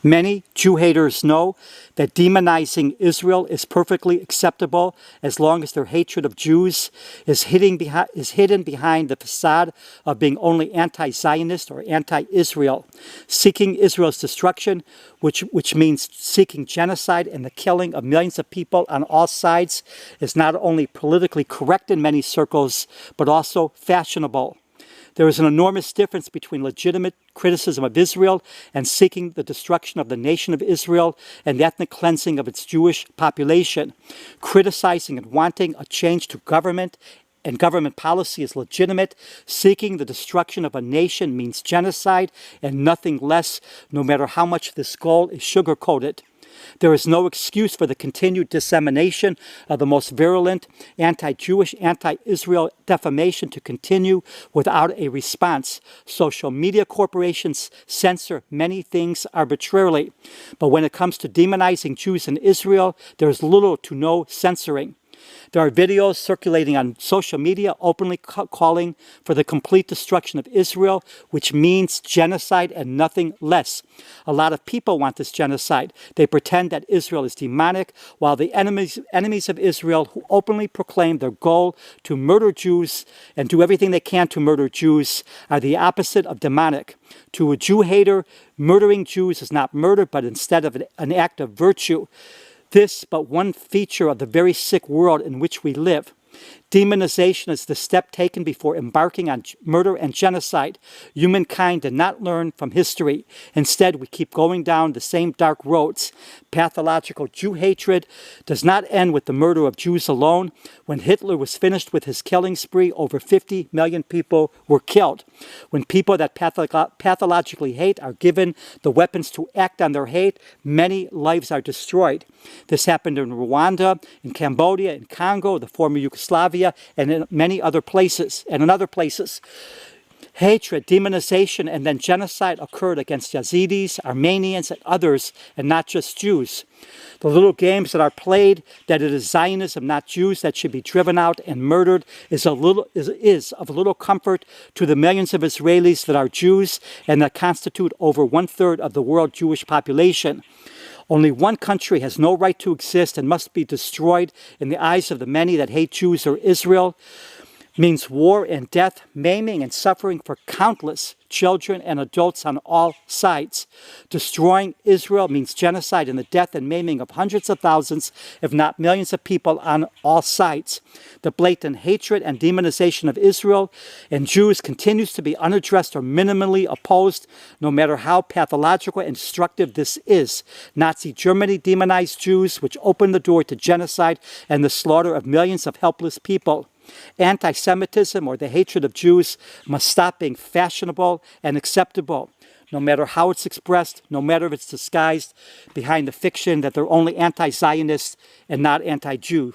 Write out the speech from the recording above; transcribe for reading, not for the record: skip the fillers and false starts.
Many Jew haters know that demonizing Israel is perfectly acceptable as long as their hatred of Jews is hidden behind the facade of being only anti-Zionist or anti-Israel. Seeking Israel's destruction, which means seeking genocide and the killing of millions of people on all sides, is not only politically correct in many circles, but also fashionable. There is an enormous difference between legitimate criticism of Israel and seeking the destruction of the nation of Israel and the ethnic cleansing of its Jewish population. Criticizing and wanting a change to government and government policy is legitimate. Seeking the destruction of a nation means genocide and nothing less, no matter how much this goal is sugar-coated. There is no excuse for the continued dissemination of the most virulent anti-Jewish, anti-Israel defamation to continue without a response. Social media corporations censor many things arbitrarily, but when it comes to demonizing Jews in Israel, there is little to no censoring. There are videos circulating on social media openly calling for the complete destruction of Israel, which means genocide and nothing less. A lot of people want this genocide. They pretend that Israel is demonic, while the enemies of Israel, who openly proclaim their goal to murder Jews and do everything they can to murder Jews, are the opposite of demonic. To a Jew hater, murdering Jews is not murder, but instead of an act of virtue. This but one feature of the very sick world in which we live. Demonization is the step taken before embarking on murder and genocide. Humankind did not learn from history. Instead, we keep going down the same dark roads. Pathological Jew hatred does not end with the murder of Jews alone. When Hitler was finished with his killing spree, over 50 million people were killed. When people that pathologically hate are given the weapons to act on their hate, many lives are destroyed. This happened in Rwanda, in Cambodia, in Congo, the former Yugoslavia, and in many other places, Hatred, demonization, and then genocide occurred against Yazidis, Armenians, and others, and not just Jews. The little games that are played that it is Zionism, not Jews, that should be driven out and murdered is of little comfort to the millions of Israelis that are Jews and that constitute over 1/3 of the world Jewish population. Only one country has no right to exist and must be destroyed in the eyes of the many that hate Jews or Israel. Means war and death, maiming and suffering for countless children and adults on all sides. Destroying Israel means genocide and the death and maiming of hundreds of thousands, if not millions of people on all sides. The blatant hatred and demonization of Israel and Jews continues to be unaddressed or minimally opposed, no matter how pathological and destructive this is. Nazi Germany demonized Jews, which opened the door to genocide and the slaughter of millions of helpless people. Anti-Semitism, or the hatred of Jews, must stop being fashionable and acceptable, no matter how it's expressed, no matter if it's disguised behind the fiction that they're only anti-Zionist and not anti-Jew.